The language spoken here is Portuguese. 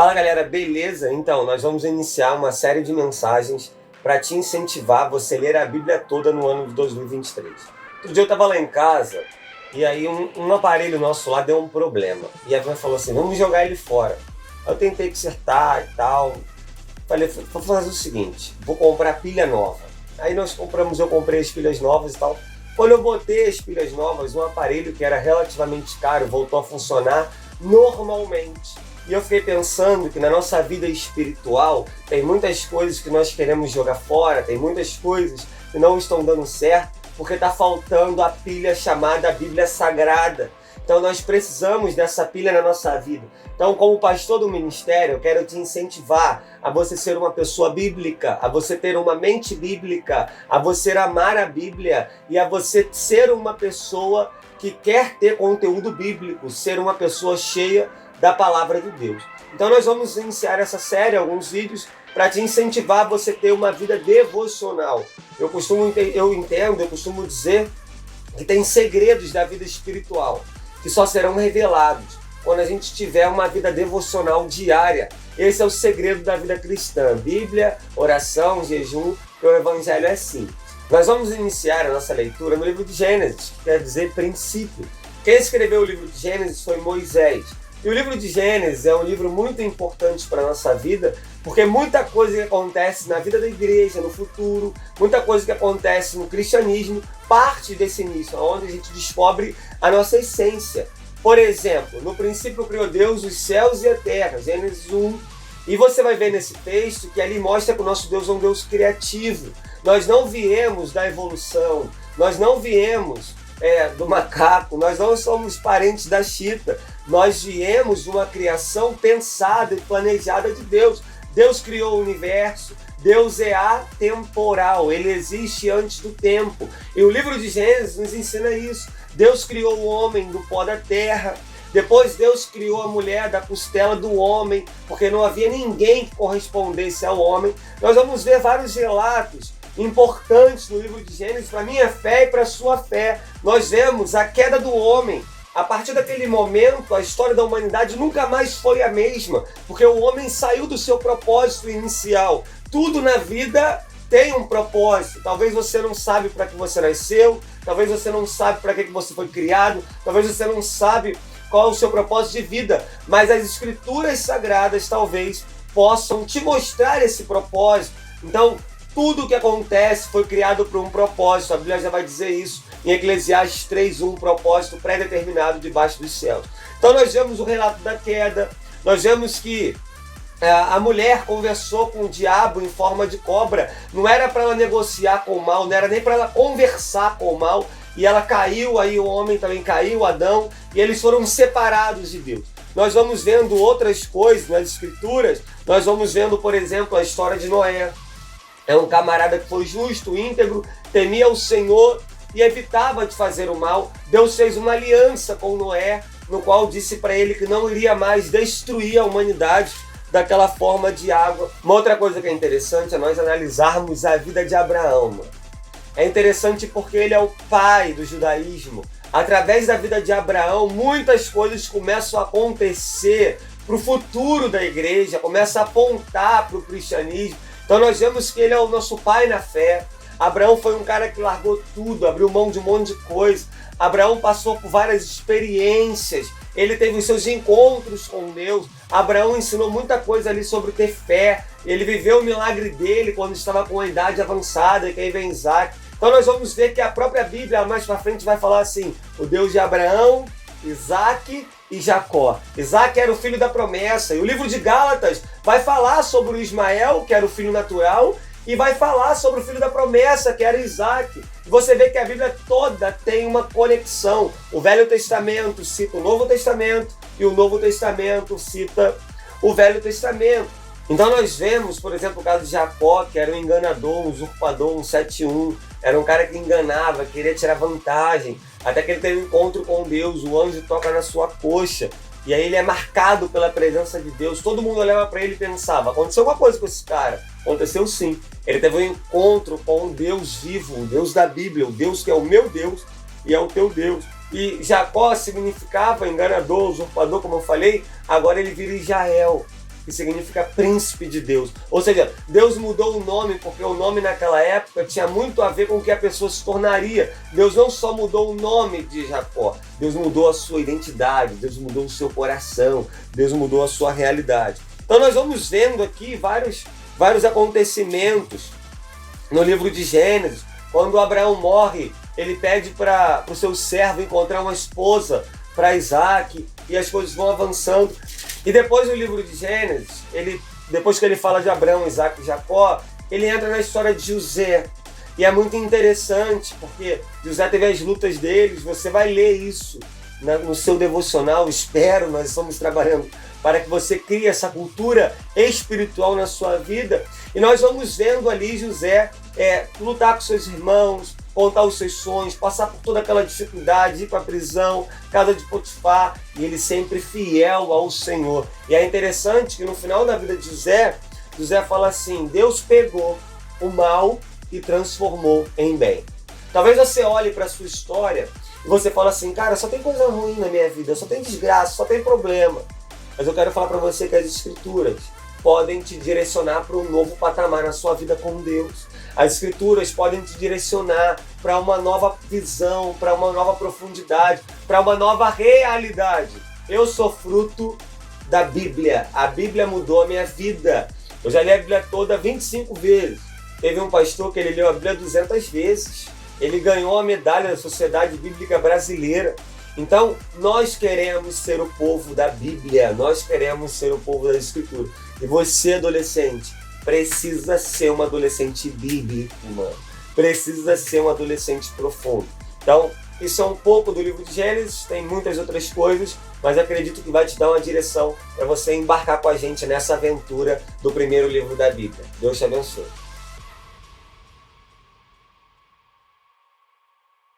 Fala galera, beleza? Então, nós vamos iniciar uma série de mensagens para te incentivar você ler a Bíblia toda no ano de 2023. Outro dia eu estava lá em casa e aí um aparelho nosso lá deu um problema. E a mãe falou assim, vamos jogar ele fora. Eu tentei consertar e tal. Falei, vou fazer o seguinte, vou comprar pilha nova. Aí eu comprei as pilhas novas e tal. Quando eu botei as pilhas novas, um aparelho que era relativamente caro voltou a funcionar normalmente. E eu fiquei pensando que na nossa vida espiritual tem muitas coisas que nós queremos jogar fora, tem muitas coisas que não estão dando certo, porque está faltando a pilha chamada Bíblia Sagrada. Então nós precisamos dessa pilha na nossa vida. Então, como pastor do ministério, eu quero te incentivar a você ser uma pessoa bíblica, a você ter uma mente bíblica, a você amar a Bíblia e a você ser uma pessoa que quer ter conteúdo bíblico, ser uma pessoa cheia da palavra de Deus. Então nós vamos iniciar essa série, alguns vídeos, para te incentivar a você ter uma vida devocional. Eu costumo dizer que tem segredos da vida espiritual que só serão revelados quando a gente tiver uma vida devocional diária. Esse é o segredo da vida cristã. Bíblia, oração, jejum, que o evangelho é assim. Nós vamos iniciar a nossa leitura no livro de Gênesis, que quer dizer princípio. Quem escreveu o livro de Gênesis foi Moisés. E o livro de Gênesis é um livro muito importante para a nossa vida, porque muita coisa que acontece na vida da igreja, no futuro, muita coisa que acontece no cristianismo, parte desse início, onde a gente descobre a nossa essência. Por exemplo, no princípio criou Deus os céus e a terra, Gênesis 1. E você vai ver nesse texto que ali mostra que o nosso Deus é um Deus criativo. Nós não viemos da evolução, nós não viemos do macaco, nós não somos parentes da chita, nós viemos de uma criação pensada e planejada de Deus. Deus criou o universo, Deus é atemporal, Ele existe antes do tempo. E o livro de Gênesis nos ensina isso. Deus criou o homem do pó da terra, depois Deus criou a mulher da costela do homem, porque não havia ninguém que correspondesse ao homem. Nós vamos ver vários relatos importantes no livro de Gênesis para a minha fé e para a sua fé. Nós vemos a queda do homem. A partir daquele momento, a história da humanidade nunca mais foi a mesma, porque o homem saiu do seu propósito inicial. Tudo na vida tem um propósito. Talvez você não sabe para que você nasceu, talvez você não sabe para que você foi criado, talvez você não sabe qual é o seu propósito de vida, mas as escrituras sagradas talvez possam te mostrar esse propósito. Então, tudo o que acontece foi criado por um propósito. A Bíblia já vai dizer isso em Eclesiastes 3:1, propósito pré-determinado debaixo dos céus. Então nós vemos o relato da queda, nós vemos que a mulher conversou com o diabo em forma de cobra. Não era para ela negociar com o mal, não era nem para ela conversar com o mal. E ela caiu, aí o homem também caiu, Adão, e eles foram separados de Deus. Nós vamos vendo outras coisas nas escrituras, nós vamos vendo, por exemplo, a história de Noé. É um camarada que foi justo, íntegro, temia o Senhor e evitava de fazer o mal. Deus fez uma aliança com Noé, no qual disse para ele que não iria mais destruir a humanidade daquela forma de água. Uma outra coisa que é interessante é nós analisarmos a vida de Abraão. Mano. É interessante porque ele é o pai do judaísmo. Através da vida de Abraão, muitas coisas começam a acontecer para o futuro da igreja, começam a apontar para o cristianismo. Então nós vemos que ele é o nosso pai na fé. Abraão foi um cara que largou tudo, abriu mão de um monte de coisa. Abraão passou por várias experiências, ele teve os seus encontros com Deus. Abraão ensinou muita coisa ali sobre ter fé. Ele viveu o milagre dele quando estava com a idade avançada, que aí vem Isaac. Então nós vamos ver que a própria Bíblia mais para frente vai falar assim, o Deus de Abraão, Isaac e Jacó. Isaac era o filho da promessa. E o livro de Gálatas vai falar sobre o Ismael, que era o filho natural, e vai falar sobre o filho da promessa, que era Isaac. E você vê que a Bíblia toda tem uma conexão. O Velho Testamento cita o Novo Testamento e o Novo Testamento cita o Velho Testamento. Então nós vemos, por exemplo, o caso de Jacó, que era um enganador, um usurpador, um 7-1. Era um cara que enganava, queria tirar vantagem. Até que ele teve um encontro com Deus, o anjo toca na sua coxa. E aí ele é marcado pela presença de Deus. Todo mundo olhava para ele e pensava, aconteceu alguma coisa com esse cara? Aconteceu sim. Ele teve um encontro com um Deus vivo, o Deus da Bíblia, o Deus que é o meu Deus e é o teu Deus. E Jacó significava enganador, usurpador, como eu falei. Agora ele vira Israel. que significa príncipe de Deus. Ou seja, Deus mudou o nome porque o nome naquela época tinha muito a ver com o que a pessoa se tornaria. Deus não só mudou o nome de Jacó, Deus mudou a sua identidade, Deus mudou o seu coração, Deus mudou a sua realidade. Então nós vamos vendo aqui vários acontecimentos no livro de Gênesis. Quando Abraão morre, ele pede para o seu servo encontrar uma esposa para Isaac, e as coisas vão avançando. E depois do livro de Gênesis, depois que ele fala de Abraão, Isaac e Jacó, ele entra na história de José. E é muito interessante, porque José teve as lutas deles, você vai ler isso no seu devocional, espero, nós estamos trabalhando para que você crie essa cultura espiritual na sua vida. E nós vamos vendo ali José lutar com seus irmãos, contar os seus sonhos, passar por toda aquela dificuldade, ir para a prisão, casa de Potifar, e ele sempre fiel ao Senhor. E é interessante que no final da vida de José fala assim: Deus pegou o mal e transformou em bem. Talvez você olhe para a sua história e você fala assim: cara, só tem coisa ruim na minha vida, só tem desgraça, só tem problema. Mas eu quero falar para você que as Escrituras podem te direcionar para um novo patamar na sua vida com Deus. As Escrituras podem te direcionar para uma nova visão, para uma nova profundidade, para uma nova realidade. Eu sou fruto da Bíblia. A Bíblia mudou a minha vida. Eu já li a Bíblia toda 25 vezes. Teve um pastor que ele leu a Bíblia 200 vezes. Ele ganhou a medalha da Sociedade Bíblica Brasileira. Então, nós queremos ser o povo da Bíblia. Nós queremos ser o povo das Escrituras. E você, adolescente, precisa ser um adolescente bíblico, mano. Precisa ser um adolescente profundo. Então, isso é um pouco do livro de Gênesis, tem muitas outras coisas, mas acredito que vai te dar uma direção para você embarcar com a gente nessa aventura do primeiro livro da Bíblia. Deus te abençoe.